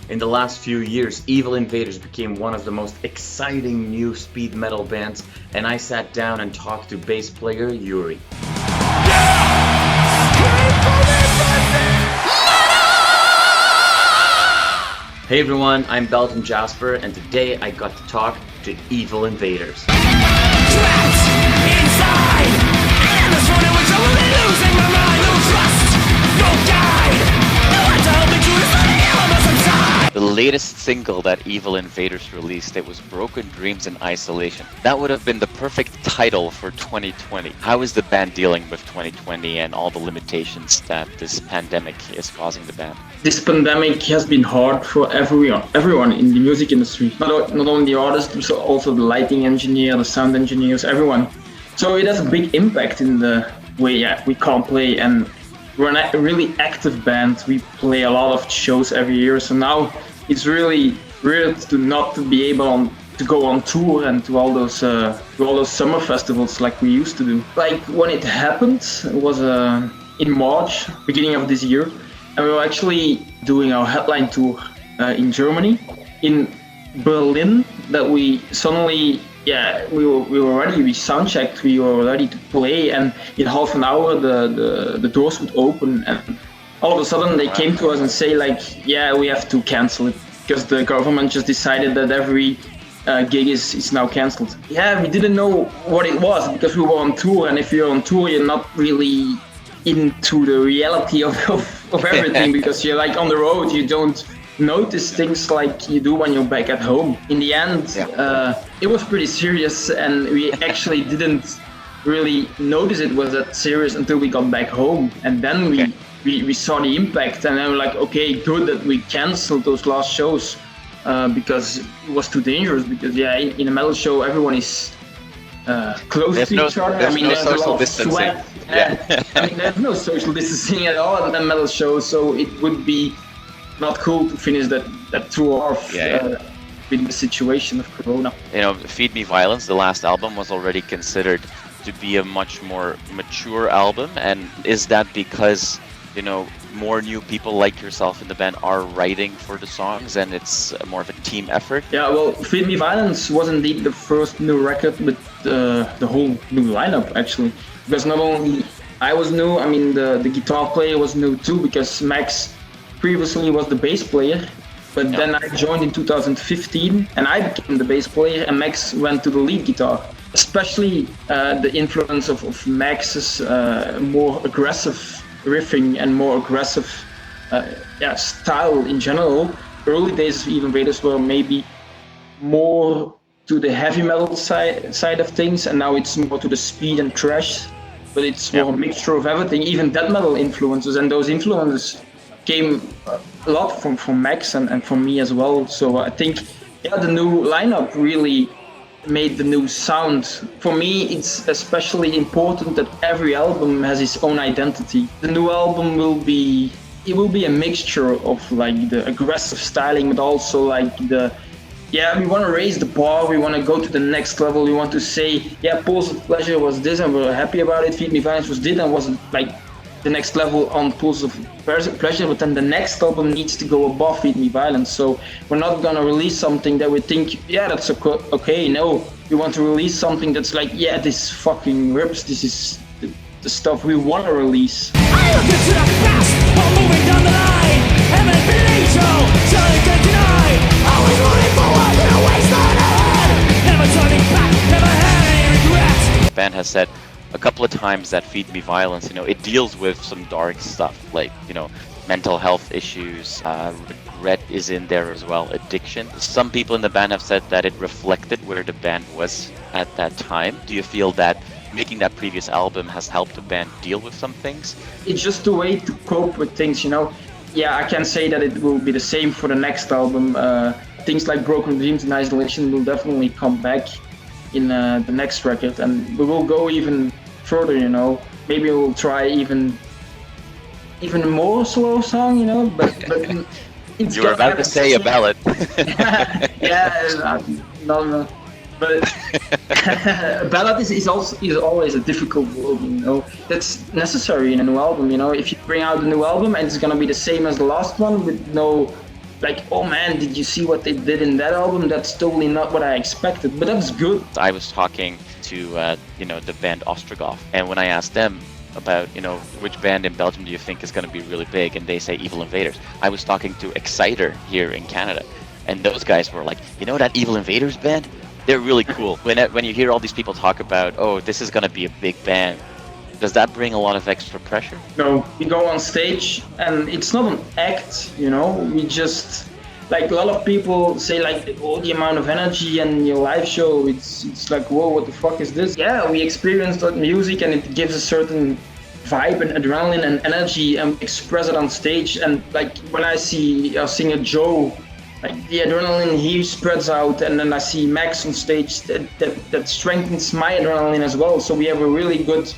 In the last few years, EVIL Invaders became one of the most exciting new speed metal bands, and I sat down and talked to bass player Joeri. Hey everyone, I'm Belgian Jasper, and today I got to talk to EVIL Invaders. Trapped inside, and this morning was totally losing my mind. No trust, no guide, no one to help me through this little illness inside. The latest single that EVIL Invaders released, it was Broken Dreams in Isolation. That would have been the perfect title for 2020. How is the band dealing with 2020 and all the limitations that this pandemic is causing the band? This pandemic has been hard for everyone in the music industry. Not only the artists, but also the lighting engineer, the sound engineers, everyone. So it has a big impact in the way we can't play, and we're a really active band. We play a lot of shows every year, so now it's really weird to not be able to go on tour and to all those summer festivals like we used to do. Like when it happened, it was in March, beginning of this year. And we were actually doing our headline tour in Germany, in Berlin. That we suddenly, we were ready. We sound checked. We were ready to play, and in half an hour the doors would open, and all of a sudden they came to us and say like, we have to cancel it because the government just decided that every gig is now cancelled. We didn't know what it was because we were on tour, and if you're on tour, you're not really into the reality of everything because you're like on the road, you don't notice things like you do when you're back at home. In the end, it was pretty serious, and we actually didn't really notice it was that serious until we got back home, and then we saw the impact, and then we're like, okay, good that we canceled those last shows because it was too dangerous. Because in a metal show everyone is close to each other. There's no social distancing. Sweat. There's no social distancing at all at the metal show, so it would be not cool to finish that tour off with the situation of Corona. Feed Me Violence, the last album, was already considered to be a much more mature album, and is that because more new people like yourself in the band are writing for the songs and it's more of a team effort? Well, Feed Me Violence was indeed the first new record with the whole new lineup, actually. Because not only I was new, the guitar player was new too, because Max previously was the bass player. But then I joined in 2015 and I became the bass player, and Max went to the lead guitar. Especially the influence of Max's more aggressive riffing and more aggressive style in general. Early days of EVIL Invaders were maybe more to the heavy metal side of things, and now it's more to the speed and thrash, but it's more a mixture of everything, even death metal influences, and those influences came a lot from Max and from me as well. So I think the new lineup really made the new sound. For me, it's especially important that every album has its own identity. The new album will be a mixture of like the aggressive styling, but also like we want to raise the bar, we want to go to the next level, we want to say, Pulse of Pleasure was this and we're happy about it, Feed Me Violence was this and was like the next level on Pulse of Pleasure, but then the next album needs to go above Feed Me Violence. So we're not gonna release something that we think, that's okay, no. We want to release something that's like, this fucking rips, this is the stuff we want to release. I look into the past while moving down the line. Haven't been angel, surely can't deny. Always moving forward in a wasteland ahead. Never turning back, never had any regrets. The band has said a couple of times that Feed Me Violence, it deals with some dark stuff, like, mental health issues, regret is in there as well, addiction. Some people in the band have said that it reflected where the band was at that time. Do you feel that making that previous album has helped the band deal with some things? It's just a way to cope with things, I can say that it will be the same for the next album. Things like Broken Dreams in Isolation will definitely come back in the next record, and we will go even further, maybe we'll try even more slow song, but you were about to say a ballad. No. But a ballad is always a difficult word, That's necessary in a new album, If you bring out a new album and it's gonna be the same as the last one with no like, oh man, did you see what they did in that album? That's totally not what I expected, but that's good. I was talking to the band Ostrogoth, and when I asked them about which band in Belgium do you think is going to be really big, and they say EVIL Invaders, I was talking to Exciter here in Canada, and those guys were like, that EVIL Invaders band, they're really cool. When you hear all these people talk about, oh, this is going to be a big band, does that bring a lot of extra pressure? No, we go on stage and it's not an act, we just, like, a lot of people say, like, oh, the amount of energy and your live show, it's like, whoa, what the fuck is this? Yeah, we experience that music and it gives a certain vibe and adrenaline and energy, and express it on stage. And like when I see our singer Joe, like the adrenaline he spreads out, and then I see Max on stage, that strengthens my adrenaline as well. So we have a really good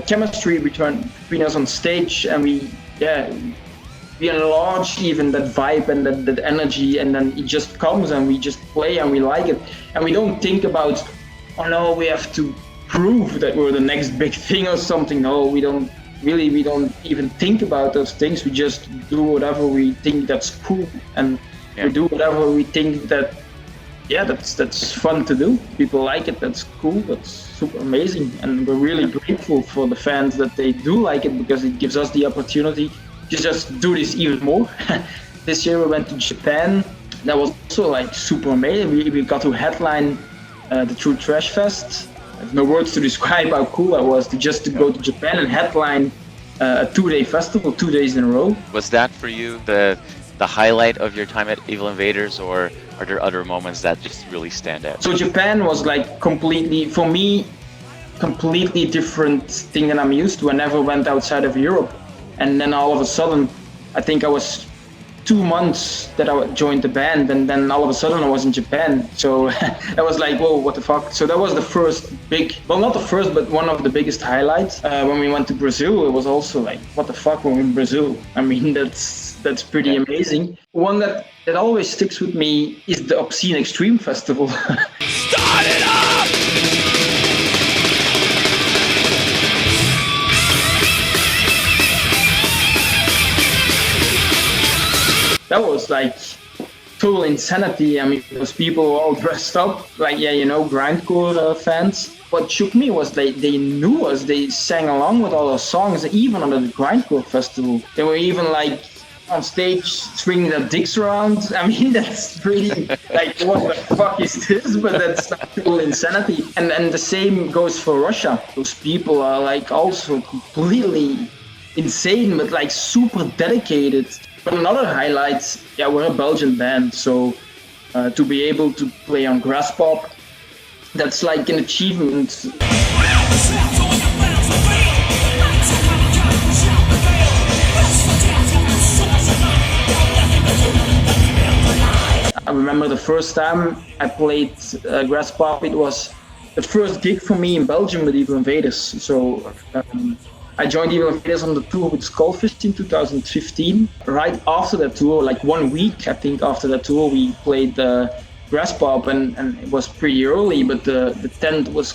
chemistry between us on stage, and we enlarge even that vibe and that energy, and then it just comes and we just play and we like it, and we don't think about, oh no, we have to prove that we're the next big thing or something. No, we don't even think about those things. We just do whatever we think that's cool, and we do whatever we think that's fun to do. People like it, that's cool, that's super amazing, and we're really grateful for the fans that they do like it, because it gives us the opportunity to just do this even more. This year we went to Japan. That was also like super amazing. We got to headline the True Thrash Fest. I have no words to describe how cool that was, to go to Japan and headline a 2-day festival, 2 days in a row. Was that for you the highlight of your time at EVIL Invaders, or are there other moments that just really stand out? So Japan was like completely different thing than I'm used to. I never went outside of Europe. And then all of a sudden, I think I was 2 months that I joined the band, and then all of a sudden I was in Japan. So that was like, whoa, what the fuck? So that was the first big, well, not the first, but one of the biggest highlights. When we went to Brazil, it was also like, what the fuck, we're in Brazil? I mean, that's pretty amazing. One that always sticks with me is the Obscene Extreme Festival. Start it up! That was like total insanity. I mean, those people were all dressed up, like, grindcore fans. What shook me was they knew us, they sang along with all our songs, even on the grindcore festival. They were even like on stage swinging their dicks around. I mean, that's pretty, like, what the fuck is this? But that's like total insanity. And the same goes for Russia. Those people are like also completely insane, but like super dedicated. But another highlight, we're a Belgian band, so to be able to play on grass pop, that's like an achievement. I remember the first time I played grass pop, it was the first gig for me in Belgium with EVIL Invaders. So I joined EVIL Invaders on the tour with Skullfist in 2015. Right after that tour, like 1 week I think after that tour, we played grass pop, and it was pretty early, but the tent was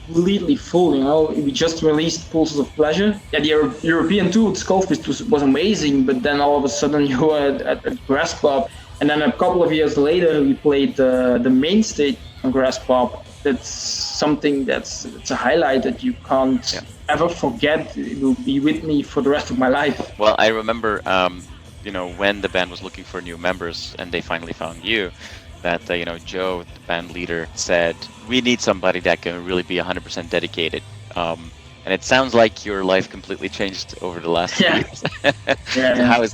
completely full. We just released Pulses of Pleasure. The European tour with Skullfist was amazing, but then all of a sudden you were at grass pop, and then a couple of years later we played the main stage on grass pop. That's something it's a highlight that you can't ever forget. It will be with me for the rest of my life. Well, I remember, when the band was looking for new members and they finally found you, that, Joe, the band leader, said, we need somebody that can really be 100% dedicated. And it sounds like your life completely changed over the last few years.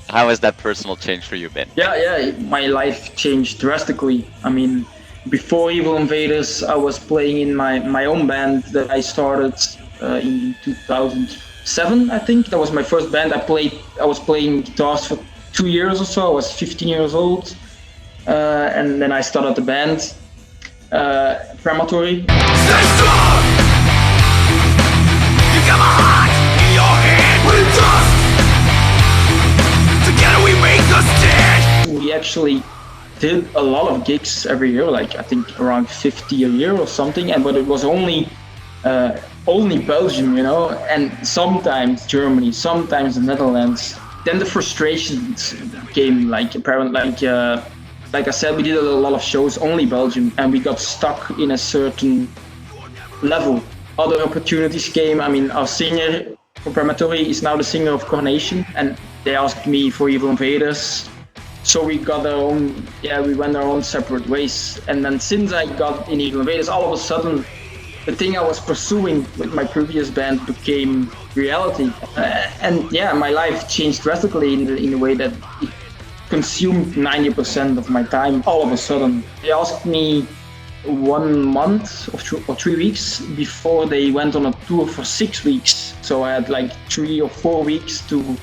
How has that personal change for you been? My life changed drastically. I mean, before EVIL Invaders, I was playing in my own band that I started in 2007, I think. That was my first band. I was playing guitars for 2 years or so. I was 15 years old. And then I started the band, Crematory. Stay strong! You got my heart in your hand with dust. Together we make a stand. We actually did a lot of gigs every year, like I think around 50 a year or something, but it was only Belgium, and sometimes Germany, sometimes the Netherlands. then the frustrations came apparent. Like I said, we did a lot of shows, only Belgium, and we got stuck in a certain level. Other opportunities came. I mean, our singer for Preparatory is now the singer of Coronation, and they asked me for Evil Invaders. So we got our own, we went our own separate ways. And then since I got in Evil Invaders, all of a sudden, the thing I was pursuing with my previous band became reality. My life changed drastically in the way that it consumed 90% of my time all of a sudden. They asked me 1 month or 3 weeks before they went on a tour for 6 weeks. So I had 3 or 4 weeks to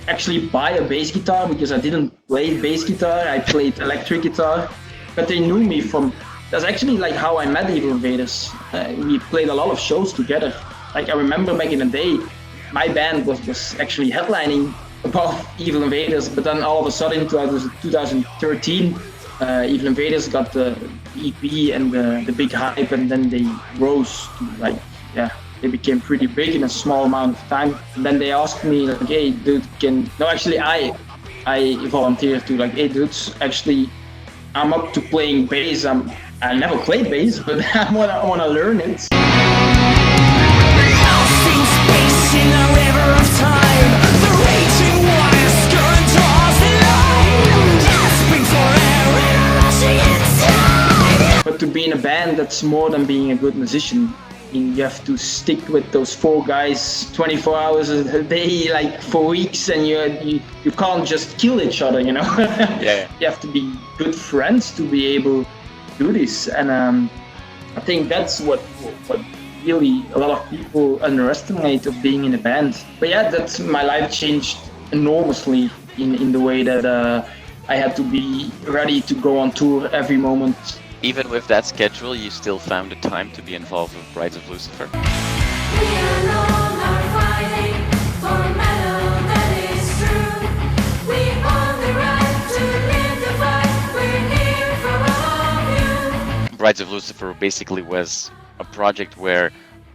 actually buy a bass guitar, because I didn't play bass guitar, I played electric guitar. But they knew me from, that's actually how I met Evil Invaders. We played a lot of shows together. I remember back in the day, my band was actually headlining above Evil Invaders, but then all of a sudden in 2013, Evil Invaders got the EP and the big hype, and then they rose to they became pretty big in a small amount of time. And then they asked me, hey dude, I volunteered to hey dudes, actually I'm up to playing bass. I never played bass, but I wanna learn it. Lost in space in a river of time, the raging wires current draws the line, gasping for air and rushing inside. But to be in a band, that's more than being a good musician. You have to stick with those 4 guys 24 hours a day, for weeks, and you can't just kill each other, you know. Yeah. You have to be good friends to be able to do this, and I think that's what really a lot of people underestimate of being in a band. But that's my life changed enormously in the way that I had to be ready to go on tour every moment. Even with that schedule, you still found the time to be involved with Brides of Lucifer. We alone are fighting for a medal that is true. We own the right to live the fight. We're here for all of you. Brides of Lucifer basically was a project where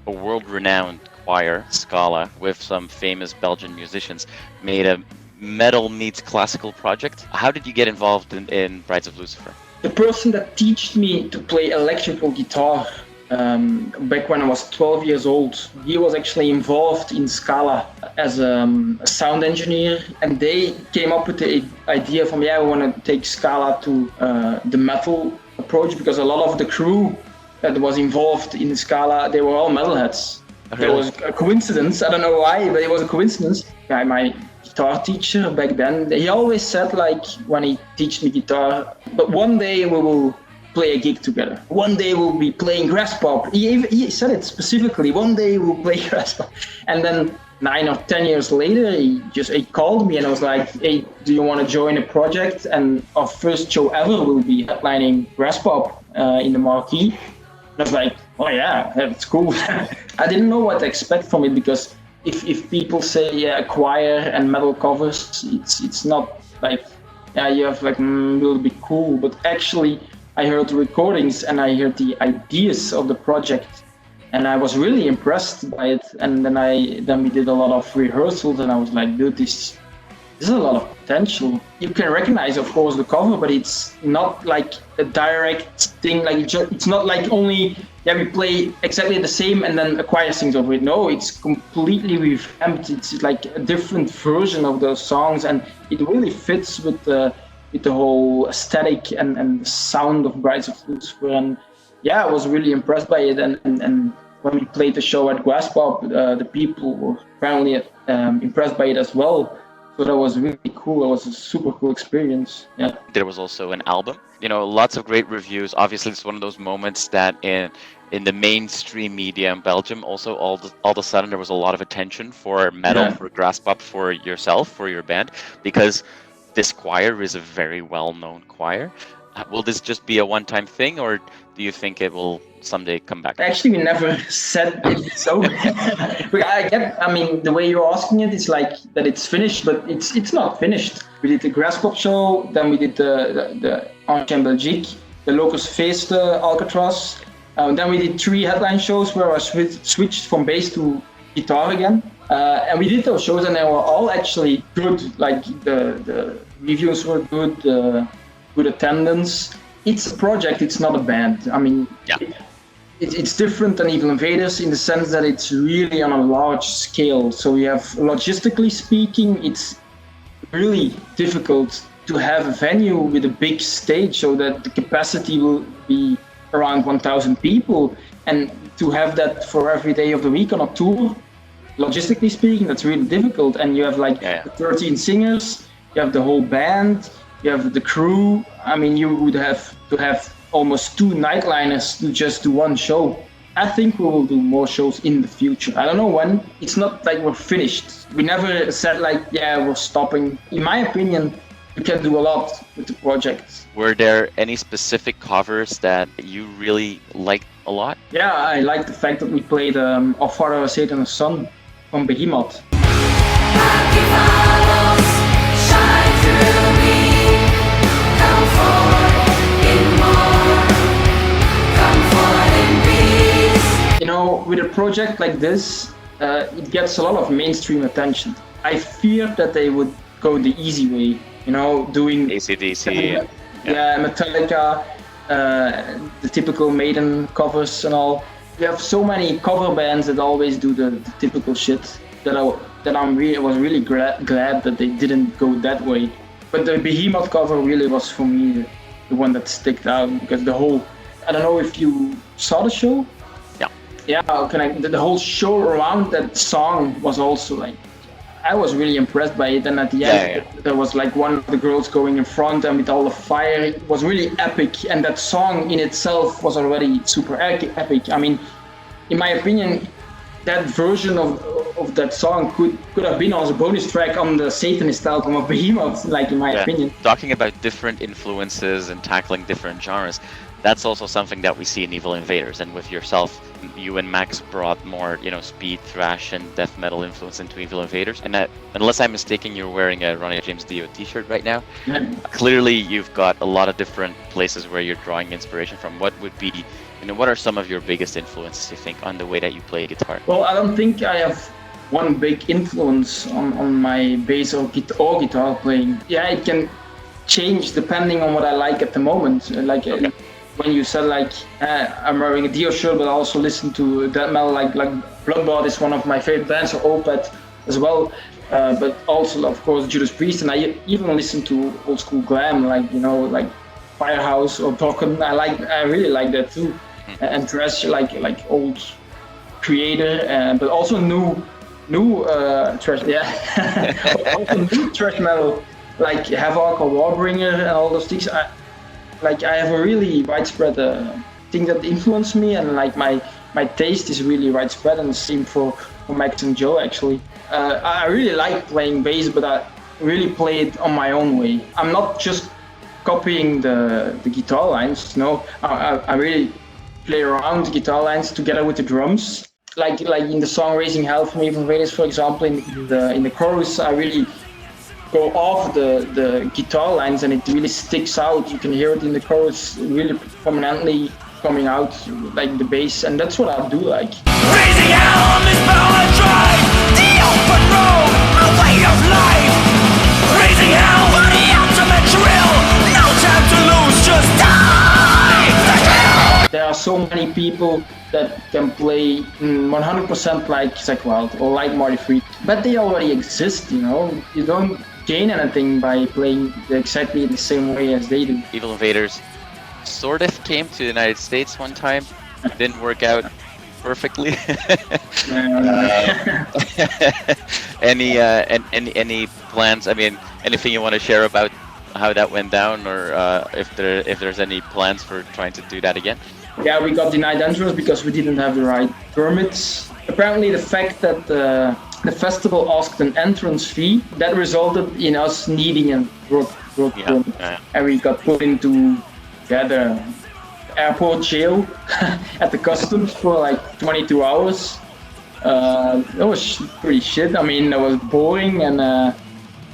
a world-renowned choir, Scala, with some famous Belgian musicians, made a metal meets classical project. How did you get involved in Brides of Lucifer? The person that taught me to play electrical guitar back when I was 12 years old, he was actually involved in Scala as a sound engineer, and they came up with the idea from, we want to take Scala to the metal approach, because a lot of the crew that was involved in Scala, they were all metalheads. Okay. There was a coincidence, I don't know why, but it was a coincidence. My guitar teacher back then, he always said, when he taught me guitar, but one day we will play a gig together. One day we'll be playing grass pop. He said it specifically, one day we'll play grass pop. And then 9 or 10 years later, he called me and I was like, hey, do you want to join a project? And our first show ever will be headlining grass pop in the Marquee. And I was like, oh yeah, that's cool. I didn't know what to expect from it, because if people say choir and metal covers, it's not you have will be cool, but actually I heard the recordings and I heard the ideas of the project, and I was really impressed by it. And then we did a lot of rehearsals, and I was like, dude, this is a lot of potential. You can recognize, of course, the cover, but it's not a direct thing. It's not only we play exactly the same and then a choir sings over it. No, it's completely revamped. It's a different version of those songs, and it really fits with the whole aesthetic and the sound of Brides of Lucifer. And I was really impressed by it. And when we played the show at Grass Pop, the people were apparently impressed by it as well. So that was really cool. It was a super cool experience. Yeah. There was also an album. Lots of great reviews. Obviously, it's one of those moments that in the mainstream media in Belgium, also all of a sudden there was a lot of attention for metal, for grass pop, for yourself, for your band, because this choir is a very well-known choir. Will this just be a one-time thing, or do you think it will someday come back? Actually, we never said it so. The way you're asking it, it's that it's finished, but it's not finished. We did the grass pop show, then we did the Ancien Belgique, the Locus Feest Alcatraz. Then we did 3 headline shows where I switched from bass to guitar again. And we did those shows, and they were all actually good. Like the reviews were good, good attendance. It's a project, it's not a band. I mean, Yeah. it's different than Evil Invaders in the sense that it's really on a large scale. So you have, logistically speaking, it's really difficult to have a venue with a big stage so that the capacity will be around 1,000 people, and to have that for every day of the week on a tour, logistically speaking, that's really difficult. And you have like 13 singers, you have the whole band, you have the crew. I mean, you would have to have almost 2 nightliners to just do one show. I think we will do more shows in the future. I don't know when. It's not like we're finished. We never said like, yeah, we're stopping. In my opinion, you can do a lot with the project. Were there any specific covers that you really liked a lot? Yeah, I like the fact that we played Our Father, Satan and Son from Behemoth. You know, with a project like this, it gets a lot of mainstream attention. I feared that they would go the easy way, you know, doing AC/DC. Metallica, the typical Maiden covers and all. We have so many cover bands that always do the typical shit that I was really glad that they didn't go that way. But the Behemoth cover really was for me the one that sticked out, because the whole, I don't know if you saw the show. Yeah, the whole show around that song was also like, I was really impressed by it. And at the end, there was like one of the girls going in front, and with all the fire, it was really epic. And that song in itself was already super epic. I mean, in my opinion, that version of that song could have been also a bonus track on the Satanist album of Behemoth, like in my opinion. Talking about different influences and tackling different genres, that's also something that we see in Evil Invaders. And with yourself, you and Max brought more, speed, thrash, and death metal influence into Evil Invaders. And unless I'm mistaken, you're wearing a Ronnie James Dio t-shirt right now. Yeah. Clearly, you've got a lot of different places where you're drawing inspiration from. What would be, what are some of your biggest influences, you think, on the way that you play guitar? Well, I don't think I have one big influence on my bass or guitar playing. Yeah, it can change depending on what I like at the moment. When you said like I'm wearing a Dio shirt, but I also listen to death metal, like Bloodbath is one of my favorite bands, or Opeth as well. But also, of course, Judas Priest, and I even listen to old school glam, like Firehouse or Dokken. I really like that too. And Thrash, like old Creator, but also new thrash. Yeah, also new thrash metal, like Havoc or Warbringer and all those things. I have a really widespread thing that influenced me, and like my taste is really widespread, and the same for Max and Joe actually. I really like playing bass, but I really play it on my own way. I'm not just copying the guitar lines, I really play around the guitar lines together with the drums. Like in the song Raising Hell from Evil Invaders, for example, in the chorus, I really go off the guitar lines, and it really sticks out. You can hear it in the chorus really prominently coming out, like the bass, and that's what I do like. Raising hell on this power drive, the open road, a way of life. Raising hell for the ultimate thrill, no time to lose, just die. There are so many people that can play 100% like Zakk Wylde or like Marty Fried, but they already exist, You don't gain anything by playing exactly the same way as they do. Evil Invaders sort of came to the United States one time. Didn't work out perfectly. Any plans? I mean, anything you want to share about how that went down, or if there's any plans for trying to do that again? Yeah, we got denied entrance because we didn't have the right permits. Apparently, the fact that the festival asked an entrance fee, that resulted in us needing a work permit. And we got put into the airport jail at the customs for like 22 hours. That was pretty shit. I mean, that was boring, and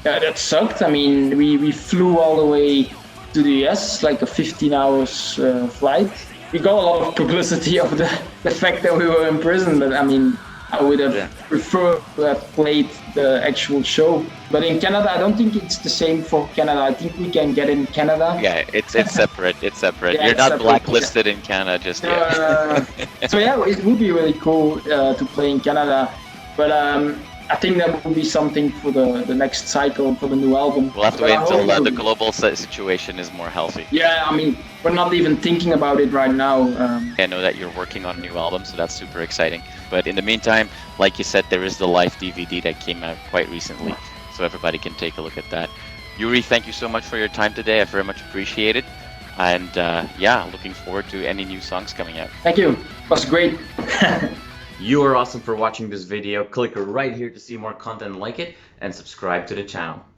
that sucked. I mean, we flew all the way to the US, like a 15 hours flight. We got a lot of publicity of the fact that we were in prison, but I mean, I would have Yeah. preferred to have played the actual show. But in Canada, I don't think it's the same for Canada. I think we can get in Canada. Yeah, it's separate. It's separate. Yeah, You're it's not separate, blacklisted in Canada just yet. So yeah, it would be really cool to play in Canada. But I think that will be something for the next cycle for the new album. We'll have to But wait I until hope the we- global situation is more healthy. Yeah, I mean, we're not even thinking about it right now. I know that you're working on a new album, so that's super exciting. But in the meantime, like you said, there is the live DVD that came out quite recently, so everybody can take a look at that. Joeri, thank you so much for your time today. I very much appreciate it. And yeah, looking forward to any new songs coming out. Thank you. It was great. You are awesome for watching this video. Click right here to see more content like it and subscribe to the channel.